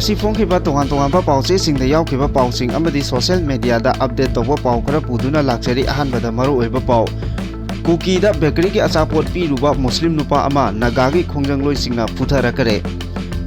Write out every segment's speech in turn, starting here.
ngasi phongkhiba tongan tongan ba pawche singda yaukhiba pawsing amadi social media da update toba paw khara puduna lakchari ahanbada maru oiba paw kuki da bakery ki achapot piruba muslim nupa ama nagagi khongjang singna putharakare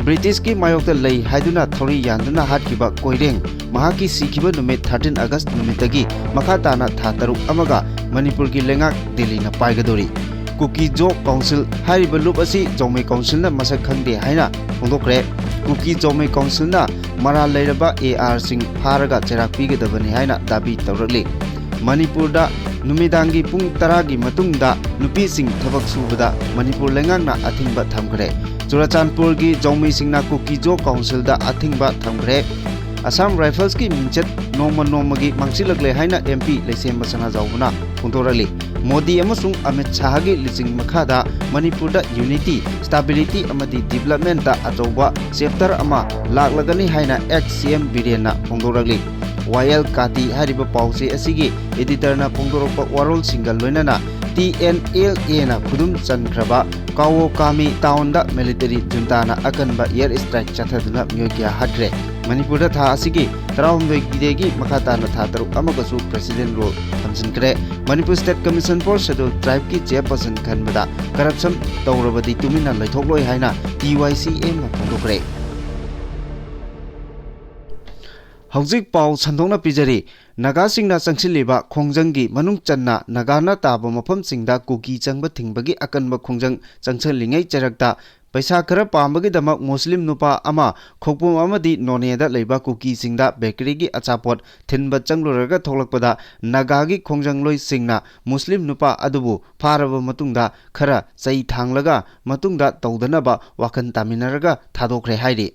British ki mayokta lei haiduna thori yanduna hatkiba koireng mahaki sikhiba numit 13 August numitagi makhatana tha taruk amaga Manipur ki lengak Delhi na paigadori Kuki Jo Council hariba lup asi Jomai Council na masak khangde haina phongdokre Kuki Jomai Council na mara leiraba AR sing pharaga cherak pigadabani haina dabi tawrakli Manipur da numidangi pung 10 gi matungda nupi sing thabak subada Manipur lengak na athingba thamkre Churachandpur gi Jomai singna Kuki Jo Council da athingba thamkre Assam Rifles ki mingchet noma gi mangsilakle haina MP lesemba sana jawbuna phongdorali Modi amasung Amit Shah gi lijing makhada Manipur da unity stability amadi development da ajoba chapter ama laklagani haina ex-CM Biren na phongdorali YL Kati hariba pawse asigi editor na phongdorokpa warol single loinana TNLA na khudum chankraba Kawo Kami town da military junta na akanba air strike chathaduna myogya hadre Manipur da tha asigi tarawmdoi gidegi makhata na tha taruk amagasu president role thamjinkre Manipur State Commission for Scheduled Tribe ki chairperson khanbada corruption tawrabadi tumina laithokloi haina TYCM na phongdokre Hauzik Pau Sandongna Pijari Naga Singna Sangshiliba Khongjanggi Manung Channa Nagana Taba Mafam Singda Kuki Changba Thingbagi Akanba Khongjang Changchalingai Charakta Paisa khara pambagi damak Muslim nupa ama khokpum amadi noneda leiba Kuki Singda bakery gi achapot thinba changluraga tholakpada Nagagi Khongjang singna Muslim nupa adubu pharaba matungda khara chai thanglaga matungda tawdanaba wakan taminaraga thadokre hairi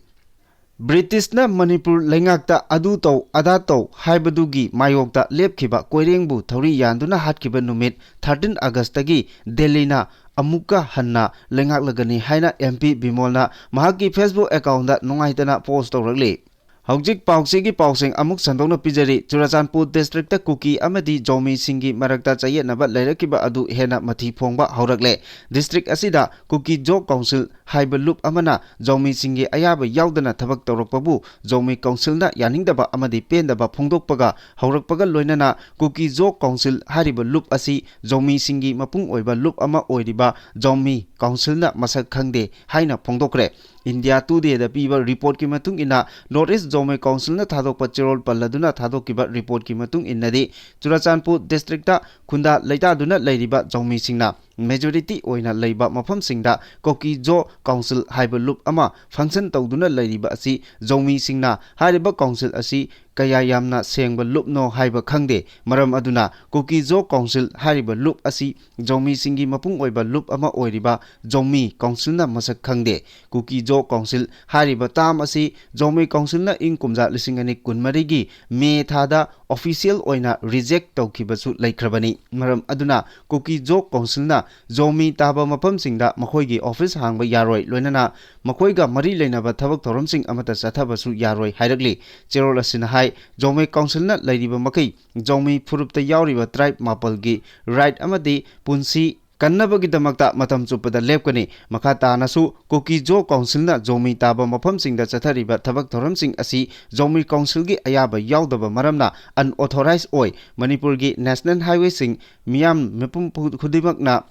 British na Manipur lengakta adu taw ada taw haibadugi mayokta lepkhiba koirengbu thori yanduna hatkiba numit 13 August tagi Delhi na amuka hanna lengak lagani haina MP Bimolna mahaki Facebook account da nungaitana post tawrakli Haujik Pauksegi Pausing amuk sandongna pijari Churachandpur district ta Kuki amadi Jomai singi marakta chayetnaba lairakiba adu hena mathi phongba haurakle district asida Kuki Jo Council haiba loop amana Jomai singi ayaba yaudana thabak tawrakpabu Jomai Council na yaningdaba amadi pendaba phongdokpaga haurakpaga loinana Kuki Jo Council hariba loop asi Jomai singi mapung oiba loop ama oiriba Jomai Council na masak khangde haina phongdokre India Today da piba report ki matung ina Northeast Jomai Council na thadok pachirol palladuna thadok kiba report ki matung inadi Churachandpur district ta khunda leita duna leiriba Jomai singna majority oina leiba mafam singda Kuki Jo Council haiba loop ama function tawduna leiriba asi Jomai singna hariba council asi kaya yamna sengba loop no haiba khangde maram aduna Kuki Jo Council hariba loop asi Jomai singi mapung oiba loop ama oiriba Jomai Council na masak khangde Kuki Jo Council hariba tam asi Jomai Council na ingkumja lisingani kunmari gi me thada official oina reject tawkhibasu laikhrabani maram aduna Kuki Jo Council na Jomai taba mapam singda makhoigi office hangba yaroi loinana makhoiga mari leinaba thabak thoramsing amata chathabasu yaroi hairakli cherol asina hai Jomai Council na lairiba makai Jomai phurupta yauriba tribe mapal gi right amadi punsi kannabagi damakta matam chupada lepkani makhata nasu Kuki Jo Council na Jomai taba mafam singda chathariba thabak thoramsing asi Jomai Council gi ayaba yaudaba maramna unauthorized oi Manipur gi national highway sing miyam mepum khudimakna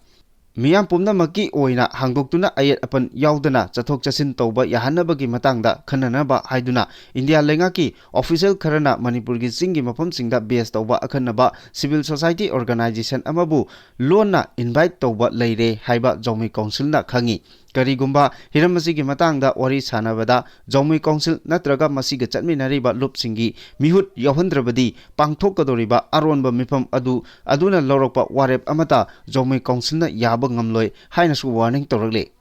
Miyam pumna maki oina hangdoktuna ayet apan yaudana chathok chasin tawba yahanabagi matangda khananaba haiduna India lengaki official kharana Manipur gi singi mafam singda base tawba akhanaba civil society organization amabu lona invite tawba leire haiba Jomai Council na khangi Karigumba hiramasi matangda wari sanabada Jomai Council natraga masiga chatminariba lupsingi mihut yawhandrabadi pangthokadoriba aronba mifam aduna lorokpa warep amata Jomai Council na yaba ngamloi hainasu warning tawrakle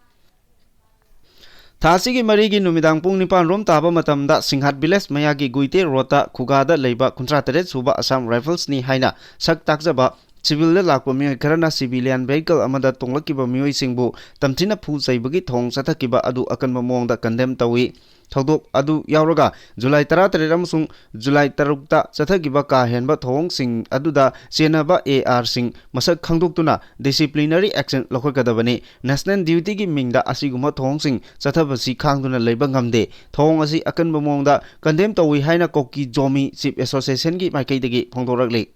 Thasigi marigi numidang pung nipan rom taba matamda Singhat Village mayagi guite rota khugada leiba 38 suba Assam Rifles ni haina sak takjaba Civil lakpa mi karana civilian vehicle amada tonglakiba mioi singbu tamthina phu saibagi thong sathakiba adu akanba mongda condemn tawi थौदोक अदु यावरगा जुलाई 13 अमसुंग जुलाई 3 चथगिबा का हेनबा थोंगसिंग अदुदा चेनबा AR सिंग मसक खंगदोक्तुना disciplinary action लखोकदबनी national duty की मिंगदा असिगुमा थोंगसिंग चथबसी खांगदुना लेबा ngamde thong asi akanba mongda condemn towi haina koki jomi chief association gi maikaidagi phongdorakle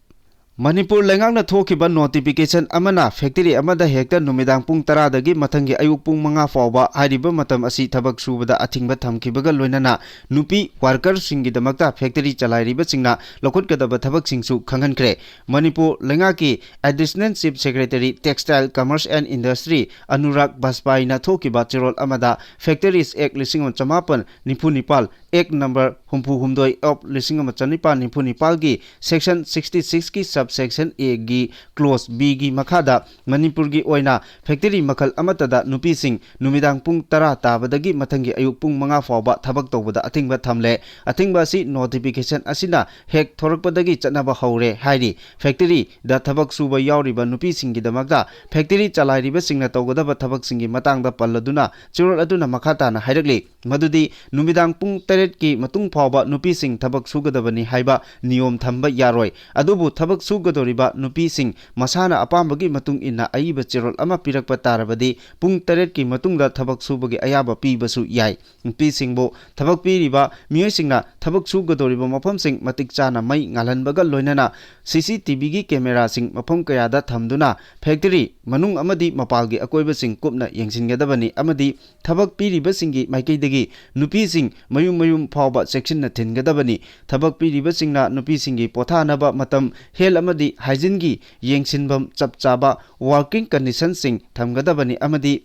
Manipur lengang na thokiba notification amana factory amada hekta numidang pung 10 dagi mathangi ayuk pung 5 fawba hariba matam asi thabak subada athingba thamkibaga loinana nupi worker singi damakta factory chalairiba singna lokot kadaba thabak singsu khangankre Manipur lenga ki additional chief secretary textile commerce and industry Anurag Baspai na thokiba chirol amada factories act 1995 act number humpu humdoi of 1995 gi section 66 ki subsection A gi clause B gi makhada Manipur gi oina factory makhal amatada nupi sing numidang pung 10 tabadagi mathangi ayuk pung 5 fawba thabak tawbada athingba thamle athingba si notification asina hek thorakpadagi chatnaba haure hairi factory da thabak suba yauriba nupi singi damakta factory chalairiba singna tawgadaba thabak singi matangda palladuna chirol aduna makhata na hairakli madudi numidang pung 3 ki matung fawba nupi sing thabak sugadabani haiba niyom thamba yaroi adubu thabak sugadoriba nupi sing masana apambagi matung inna aiba chirol ama pirakpa tarabadi pung 3 ki matungda thabak subagi ayaba pibasu yai nupi singbo thabak piriba miyoi singna thabak sugadoriba mafam sing matik chana mai ngalanbaga loinana CCTV gi camera sing mafam kayada thamduna factory manung amadi mapalgi akoiba sing kupna yengsingadabani amadi thabak piriba singi maikaidagi nupi sing mayum fawba section na thingadabani thabak piriba singna nupi singi pothanaba matam hel amadi hygiene gi yengsinbam chapchaba working condition sing thamgadabani amadi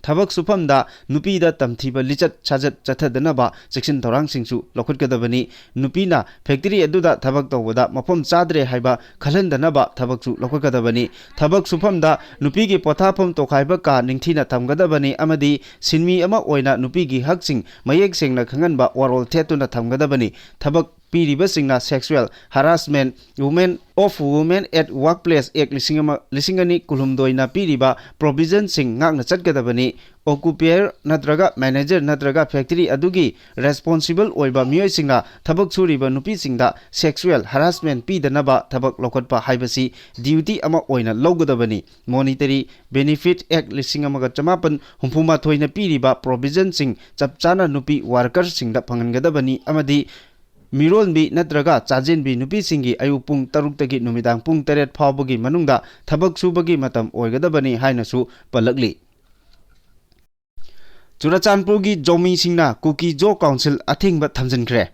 thabak supamda nupi da tamthiba lichat chajat chathadanaba section thorang singsu lokhotgadabani nupina factory aduda thabak tawada mafam chadre haiba khalandanaba thabaksu lokhotgadabani thabak supamda nupi gi pothapam tokhaiba ka ningthina thamgadabani amadi sinmi ama oina nupi gi haksing mayek sengna khanganba warol thetuna thamgadabani thabak piriba singna sexual harassment women at workplace act lisingani kulumdoina piriba provision sing ngakna chatgadabani occupier natraga manager natraga factory adugi responsible oiba miyoi singna thabak suriba nupi singda sexual harassment pidanaba thabak lokotpa haibasi duty ama oina logadabani monetary benefit act 1958 na piriba provision sing chapchana nupi worker singda phangangadabani amadi Mirolbi natraga chajenbi nupi singi ayuk pung 3 tagi numidang pung 3 phawbagi manungda thabak subagi matam oigadabani hainasu palakli Churachandpur gi jomi singna Kuki Jo Council athingba thamjankhre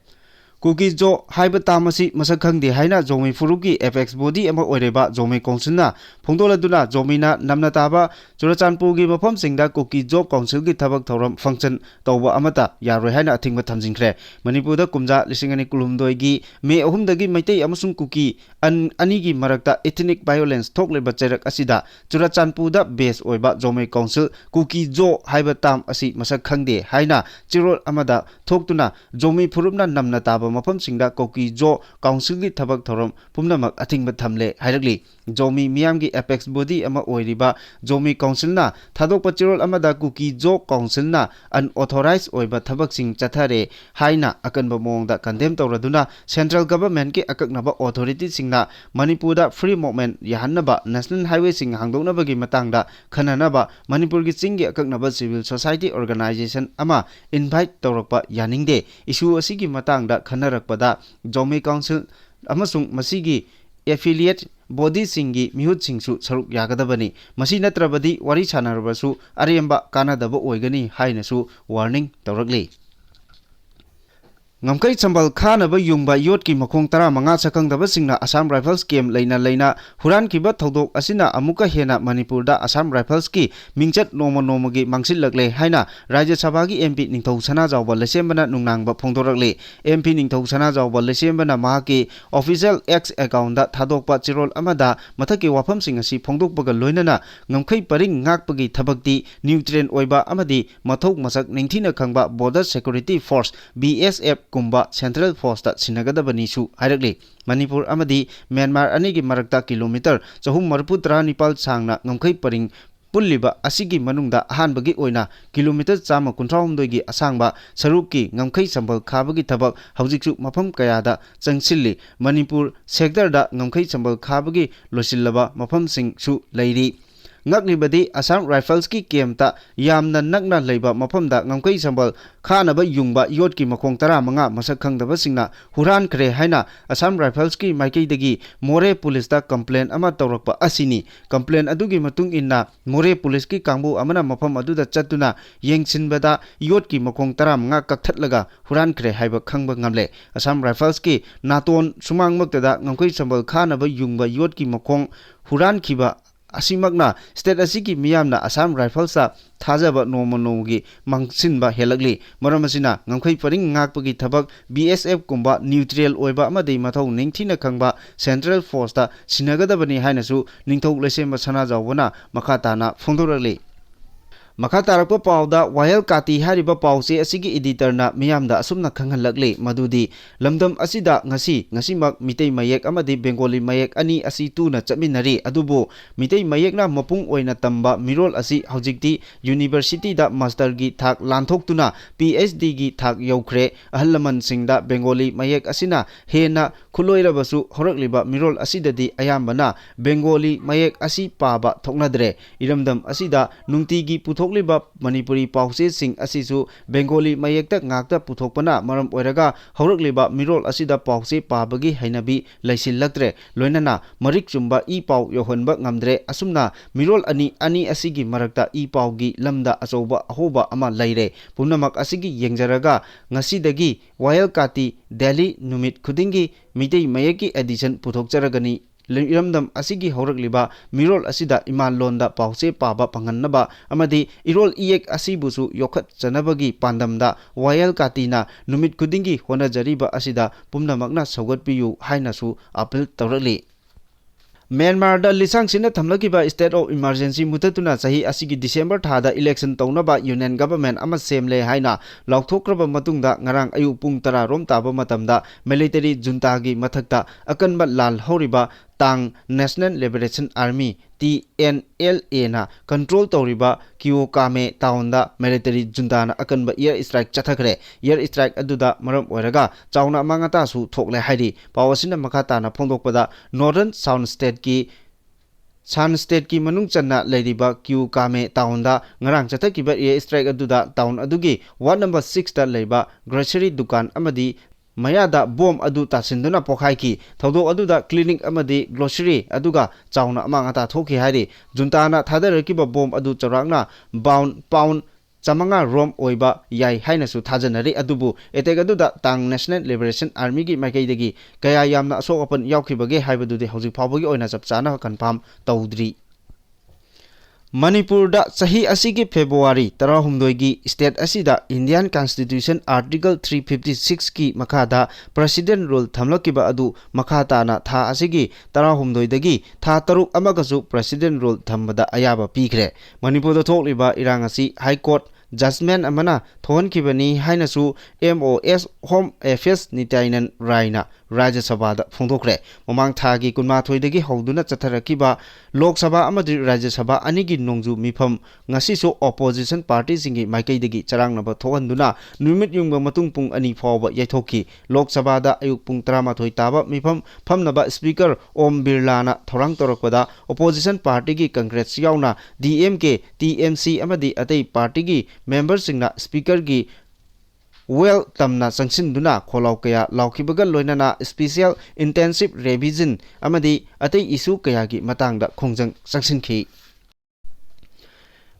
Kuki Jo haiba tamasi masakhangde haina jomi furuki FX body ama oireba jomi council na phongdoladuna jomina namna taba Churachandpur gi mafam singda Kuki Jo Council gi thabak thoram function tawba amata yaroi haina athingba thamjingkhre Manipur da kumja 2022 gi May 3 dagi maitai amasung Kuki ani gi marakta ethnic violence thokleba chairak asida Churachandpur da base oiba jomi council Kuki Jo haiba tam asi masakhangde haina chirol amada thoktuna jomi furupna namna taba mafam singda Kuki Jo Council gi thabak thoram pumnamak athingba thamle hairakli Jomi miyam gi apex body ama oiriba Jomi Council na thadokpa chirol amada Kuki Jo Council na unauthorized oiba thabak sing chathare haina akanba mongda condemn tawraduna central government ki akaknaba authority singna Manipur da free movement yahannaba national highway sing hangdoknaba gi matangda khananaba Manipur gi chingi akaknaba civil society organization ama invite tawrakpa yaningde issue asigi matangda khannarakpada Jomi Council amasung masigi affiliate body singi mihut singsu saruk yagadabani masi natrabadi wari chanarabasu aremba kanadaba oigani hainasu warning tawrakli Ngamkai chambal khanaba yungba yotki makhong 15 sakangdaba singna Assam Rifles camp leina huran kiba thodok asina amuka hena Manipur da Assam Rifles ki mingchat noma gi mangsil lagle haina Rajya Sabha gi MP Ningthau Sana Jawba lesembana nungnangba phongdorakle MP Ningthau Sana Jawba lesembana mahaki official X account da thadokpa chirol amada mathaki wafam sing asi phongdokpaga loinana ngamkai paring ngakpagi thabakti nutrient oiba amadi mathok masak ningthina khangba border security force BSF kumba Central Force ta sinagadabani su hairakli Manipur amadi Myanmar anigi marakta kilometer 439 sangna ngamkai paring पुल्लिबा असिगी मनुंगदा अहानबगी ओइना kilometre 193 गी Asangba सरुकी ngamkhai sambal khabagi thabak haujikshu mafam kayada changsilli Manipur sector da ngamkhai sambal khabagi losillaba mafam sing su leiri ngaklibadi Assam Rifles ki kemta yamna nakna leiba mafamda ngamkhai sambal khanaba yungba yotki makhong 15 masak khangdaba singna huran khre haina Assam Rifles ki maikei dagi More police da complaint ama tawrakpa asini complaint adugi matung inna More police ki kangbu amana mafam aduda chatuna yengsinbada yotki makhong 15 kakthatlaga huran khre haiba khangba ngamle Assam Rifles ki naton sumangmaktada ngamkhai sambal khanaba yungba yotki makhong huran khiba asimagna state asiki miyamna Assam Rifles thajaba nomonogi mangsinba helagli maramasina ngamkhai paring ngakpagi thabak BSF kumba neutral oiba amadei mathau ningthina khangba Central Force ta sinagadabani hainasu ningthau lesema sana jawbana makhatana phongdorali Makatarakpa pauda Wahel Kati hariba pause asigi editor na miyamda asumna khanghalakli madudi lamdam asida ngasimak mitei mayek amadi Bengali mayek ani asi tuna chaminari adubo mitei mayek na mapung oina tamba mirol asi haujikti university da master gi thak lanthok PhD gi thak yaukhre ahallaman singda Bengali mayek asina hena khuloirabasu horakliba mirol asidadi ayambana Bengali mayek asi paba thoknadre iramdam asida nungtigi puthokliba Manipuri pause sing asisu Bengali mayekta ngakta puthokpana maram oiraga horakliba mirol asida pause pabagi hainabi laisillaktre loinana marik chumba I pau yohonba ngamdre asumna mirol ani asigi marakta I paugi lamda achoba ahoba ama laire punamak asigi yengjaraga ngasidagi Wahel Kati Delhi numit khudingi mitei mayeki edition puthokjaragani Iramdam asigi horakliba mirol asida iman londa pause paba pangannaba amadi irol iek asibusu yokhat chanabagi pandamda Wahel Katina numit kudingi honajariba asida pumnamakna saugatpiyu hainasu appeal tawrali Myanmar da lisang sina thamlakiba state of emergency mutatuna sahi asigi December thada election tawnaba union government ama semle haina lauthokraba matungda ngarang ayu pung 10 rom taba matamda military junta gi mathakta akanba lal horiba tang National Liberation Army TNLA na control tawriba Kyokame tawnda military junta na akanba air strike chathakre air strike aduda maram oiraga chawna mangata su thokle hairi pawasina makata na phongdokpada Northern Sound State ki San State ki manung channa leiriba Kyokame tawnda ngarang chathakiba air strike aduda town adugi ward number 6 da leiba grocery dukan amadi Mayada bomb adu tasinduna pokhaiki thodo aduda clinic amadi grocery aduga chawna amangata thoki hari juntana thadarakiba bomb adu charangna pound chamanga rom oiba yai hainasu thajanari adubu etega aduda tang National Liberation Army gi maikaidagi kaya yamna asokapan yaukibage haibadudi hojik phawbagi oina chapchana confirm tawdri Manipur da sahi asigi February 16 gi state asida Indian Constitution Article 356 ki makada President rule thamlakiba adu makhata na tha asigi 16 dagi tha taruk amagasu President rule thambada ayaba pikre Manipur da thokliba irang asi High Court judgment amana thon kibani hainasu MOS Home Affairs Nitainan Raina Rajya Sabha da phongdokre momang thagi kunma thoidagi hoduna chatharakiba Lok Sabha amadi Rajya Sabha anigi nongju mifam ngasi so opposition party singi maikaidagi charangnaba thohanduna numit yungba matung pung ani phawba yaithoki Lok Sabha da ayuk pung 13 taba mifam phamnaba speaker Om Birla na thorang torakpada opposition party gi Congress yauna DMK TMC amadi atai party gi member singna speaker gi well tamna sangsinduna kholau kaya laukibaga loinana special intensive revision amadi atai issue kaya gi matangda khongjang sangsinkhi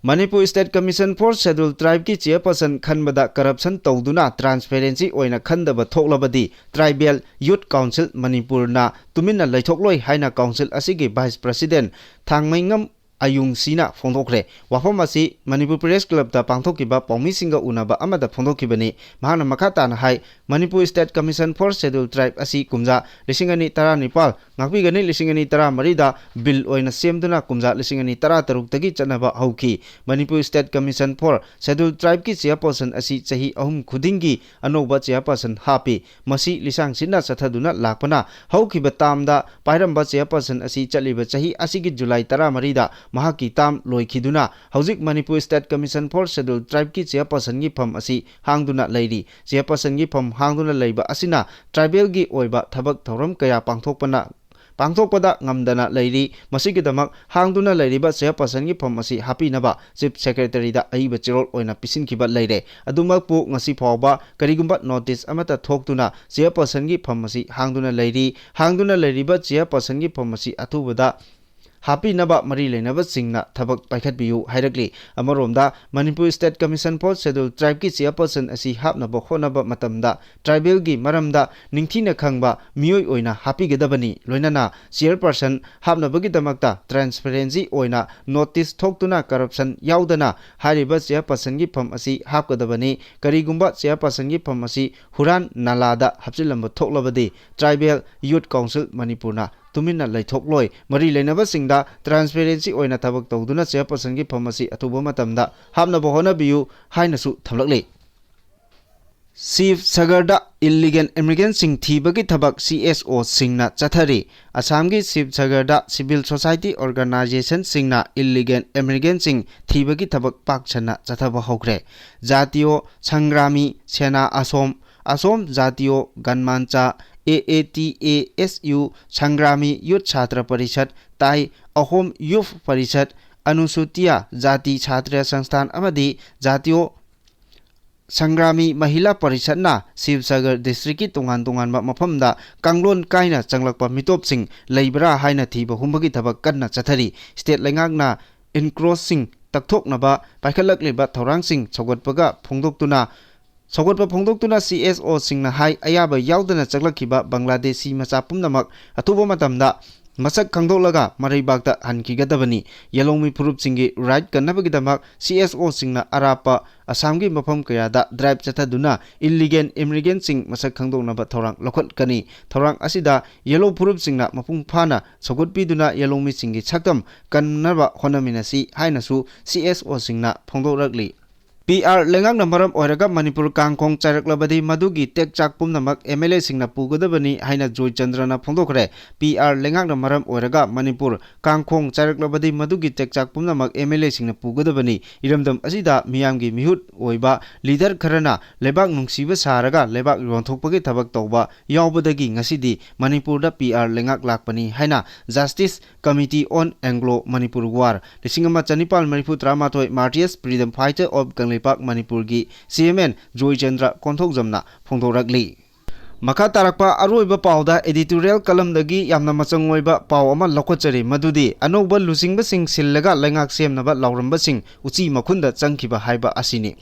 Manipur State Commission for Scheduled Tribe ki chairperson khanbada corruption tawduna transparency oina khandaba thoklabadi Tribal Youth Council Manipur na tumina laithokloi haina council asigi vice president thangmaingam ayung sina phongdokre wafam asi Manipur Press Club da pangthokiba pawmi singa unaba amada phongdokibani mahana makhata na hai Manipur State Commission for Scheduled Tribe asi kumja lisingani 19 ngakbigani lisingani 13 da bill oina semduna kumja lisingani 13 tagi chanaba hauki Manipur State Commission for Scheduled Tribe ki chairperson asi chahi ahum khudingi anoba chairperson hapi masi lisang sinna chathaduna lakpana haukiba tamda pairamba chairperson asi chaliba chahi asigi July 13 da mahaki tam loikhiduna hauzik Manipur State Commission for Scheduled Tribe ki chairperson gi pham asi hangduna leiri chairperson gi pham hangduna leiba asina tribal gi oiba thabak thoram kaya pangthokpada ngamdana leiri masigidamak hangduna leiriba chairperson gi pham asi hapinaba chief secretary da aiba chirol oina pisinkiba leire adumakpu ngasi phawba karigumba notice amata thoktuna chairperson gi pham asi hangduna leiriba chairperson gi pham asi athubada happy naba mari lenaba singna thabak paikhat biu hairakli amaromda Manipur State Commission for Scheduled Tribe ki chairperson asi hapnaba khonaba matamda tribal gi maramda ningthina khangba mioi oina happy gedabani loinana chairperson hapnaba gi damakta transparency oina notice thoktuna corruption yaudana hariba chairperson gi pham asi hapkadabani karigumba chairperson gi pham asi huran nalada hapchilamba thoklabadi tribal youth council Manipurna tumina laithokloi mari leinaba singda transparency oina thabak tawduna chairperson gi phamasi atuba matamda hapna bohona biu haina su thamlakle Chief Sagarda illegal immigrant sing thibagi thabak CSO singna chathari Assam gi Chief Sagarda Civil Society Organization singna illegal immigrant sing thibagi thabak pakchana chathaba hokre Jatiyo Sangrami Sena Asom Jatiyo Ganmancha AATASU Sangrami Youth Chhatra Parishad Tai Ahom Youth Parishad Anusutiya Jati Chhatra Sansthan amadi Jatiyo Sangrami Mahila Parishad na Sivsagar District ki tungan ba mafamda kanglon kaina changlakpa mitop sing leibra haina thiba humbagi thabak kanna chathari state lengakna encroaching takthoknaba paikhalakliba thorang sing chogatpaga phongdoktuna CSO singna hai ayaba yaudana chaklakiba Bangladeshi macha pumnamak atuba matamda masak khangdolaga maraibakta hankigadabani yalongmi phurup singi right kannabagidamak CSO singna arapa Assamgi mafam kayada drive chathaduna illegal immigrant sing masak khangdoknaba thorang lokhat kani thorang asida yellow phurup singna mapung phana sogotpiduna yalongmi singi chaktam kannaba honaminasi hainasu CSO singna phongdokrakli PR lengak namaram oiraga Manipur kangkong charaklabadi madugi tek chak pumnamak MLA singna pugadabani haina Joy Chandrana phongdokre PR lengak namaram oiraga Manipur kangkong charaklabadi madugi tek chak pumnamak MLA singna pugadabani iramdam asida miyamgi mihut oiba leader kharana lebak nungsiba saraga lebak ronthokpagi thabak tawba yaubadagi ngasidi Manipurda PR lengak lakpani haina Justice Committee on Anglo Manipur War lisingama chanipal Manipur Tramathoi Martyrs Freedom Fighter of Pak Manipur gi CMN Joy Chandra konthok jamna phongdorakli Makha tarakpa aroiba pauda editorial kalam dagi yamna machangoiba pau ama lokochari madudi anokba lusingba sing sillaga lengak semnaba lauramba sing uchi makhunda changkiba haiba asini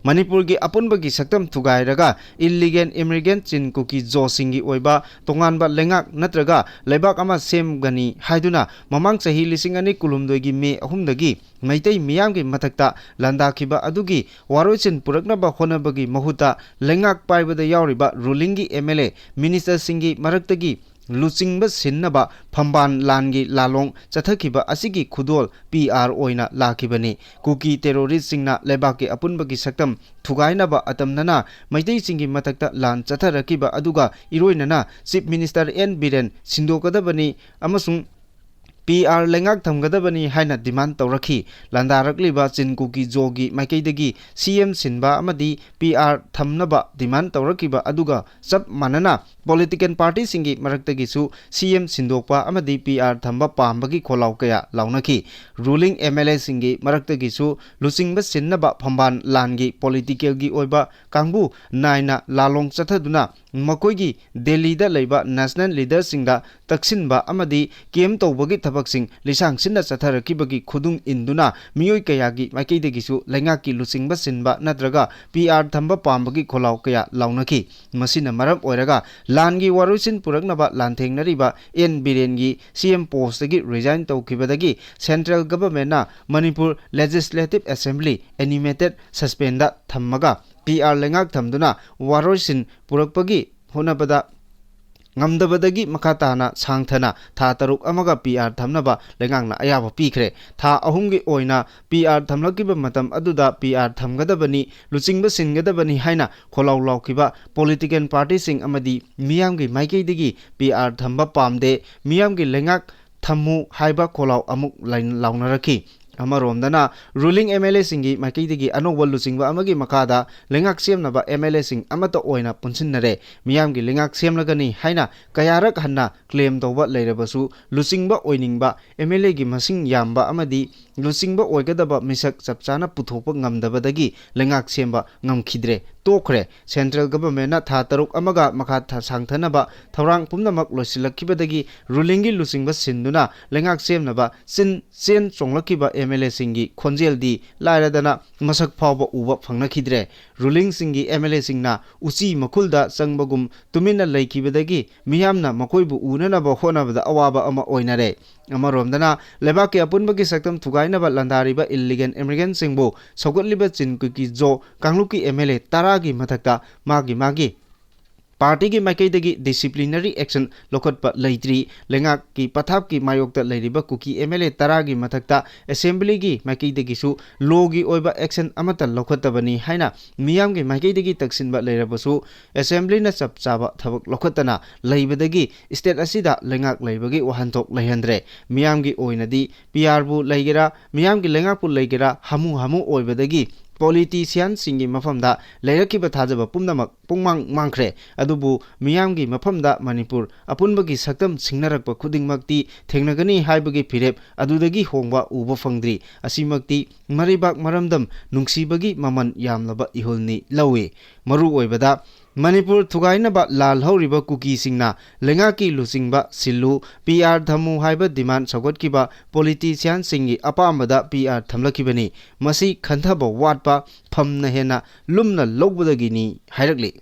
Manipur gi apunba gi saktam thugairaga illegal immigrant chin kuki jo singi oiba tonganba lengak natraga lebak ama semgani haiduna mamang chahi lising ani kulumdoi gi me ahumdagi maitai miyam gi mathakta landakhiba adugi waroichin puraknaba honabagi mahuta lengak paibada yauriba ruling gi MLA minister singi maraktagi luchingba sinnaba phamban langi lalong chathakiba asigi khudol PR oina lakibani kuki terrorist singna lebaki apunbagi saktam thugainaba atamnana maitei singi matakta lan chatharakiba aduga iroinana chief minister N Biren sindokadabani amasung PR lengak thamgadabani haina demand tawrakhi landarakliba chinkuki jogi maikeidagi CM sinba amadi PR thamnaba demand tawrakiba aduga chap manana political party singi maraktagi su CM sindokpa amadi PR thamba pambagi kholau kaya launaki ruling MLA singi maraktagi su lusingba sinnaba phamban langi political gi oiba kangbu naina lalong chathaduna makoigi Delhi da leiba national leader singda taksinba amadi kem tawbagi thabaksing lisang sinna chatharakibagi khudung induna miyoi kayagi maikeidagi su lengaki lusingba sinba natraga PR thamba pambagi kholau kaya launaki masina maram oiraga langi warusin puraknaba lanthengnariba N Birengi CM post dagi resign tawkibadagi central government na Manipur Legislative Assembly animated suspenda thammaga PR lengak thamduna waroisin purakpagi honabada ngamdabadagi makatana sangthana tha taruk amaga PR thamnaba lengangna ayaba pikre tha ahumgi oina PR thamlakiba matam aduda PR thamgadabani luchingba singadabani haina kholau laukiba political party sing amadi miyamgi maikeidagi PR thamba pamde miyamgi lengak थम्मु हाइबा कोलाव अमुक लाउनरखी अमरोमदना ruling MLA सिंगी माइकईदगी अनोबा लुचिंगबा अमगी मखादा लेंगाक सेमनबा MLA सिंग अमत ओइना पुनसिनरे मियामगी लेंगाक सेमलगनी हाइना कयारक हन्ना claim तौबा लेरबसु लुचिंगबा ओइनिंगबा MLA गी मसिंग यामबा अमदी लुचिंगबा ओइगदबा मिसक चपचाना पुथोपा ngamdabadagi लेंगाक सेमबा ngamkhidre तोखरे central government था तरुक अमगा मखा सांगथनबा थौरांग पुमनमक लोसिलखिबदगी रूलिंगी लुचिंगबा सिंदुना लेंगाक सेमनबा chain चोंगलखिबा MLA सिंगी खोंजेलदी लायरदना मसक फावबा उबा फंगनखिद्रे ruling सिंगी MLA सिंगना उची मखुलदा चंगबगुम तुमिना लैखिबदगी मियामना मकोइबु उननबा होनबदा अवाबा अमा ओइनरे अमरोमदना लेबाके अपुनबगी सक्तम थुगाइनबा लंदारिबा इल्लीगल इमिग्रेंट सिंगबु सौगतलिबा चिनकुकी जो कांगलुकी एमएलए तारागी मथक्ता मागी पार्टी की माइकईदगी डिसिप्लिनरी एक्शन लोखटपा लेत्री लेंगाक की पथाप की मायोक्ता लेरिबा कुकी एमएलए तारागी मथक्ता असेंबली की माइकईदगीसु लोगी ओइबा एक्शन अमता लोखटबनी हाइना मियामगी माइकईदगी तक्सिनबा लेरबसु असेंबलीना चपचाबा थबक लोखटना लेबदगी स्टेट असिदा लेंगाक लेबगी वहानथोक लेहंद्रे मियामगी ओइनदी पीआरबु लेगेरा मियामगी लेंगाकपु लेगेरा हमु ओइबदगी पॉलिटिशियन सिंगी मफमदा लेरकिबा थाजबा पुमनमक पुंगमांग मांखरे अदुबु मियामगी मफमदा मणिपुर अपुनबगी सक्तम सिंगनरकपा खुदिंगमक्ति थेंगनगनी हाइबगी फिरेप अदुदगी होंगबा उबा फंगद्री असिमक्ति मरिबाक मरमदम नुंगसीबगी ममन यामलबा इहुलनी लौवे मरु ओइबदा मणिपुर थुगाइनबा लाल हौरिबा कुकी सिंगना लेंगाकी लुचिंगबा सिल्लु पीआर धमु हाइबा डिमांड सौगतकिबा पॉलिटिशियन सिंगी अपामदा पीआर थमलखिबनी मसी खंथबा वाटपा फमना हेना लुमना लौबदगिनी हाइरकली।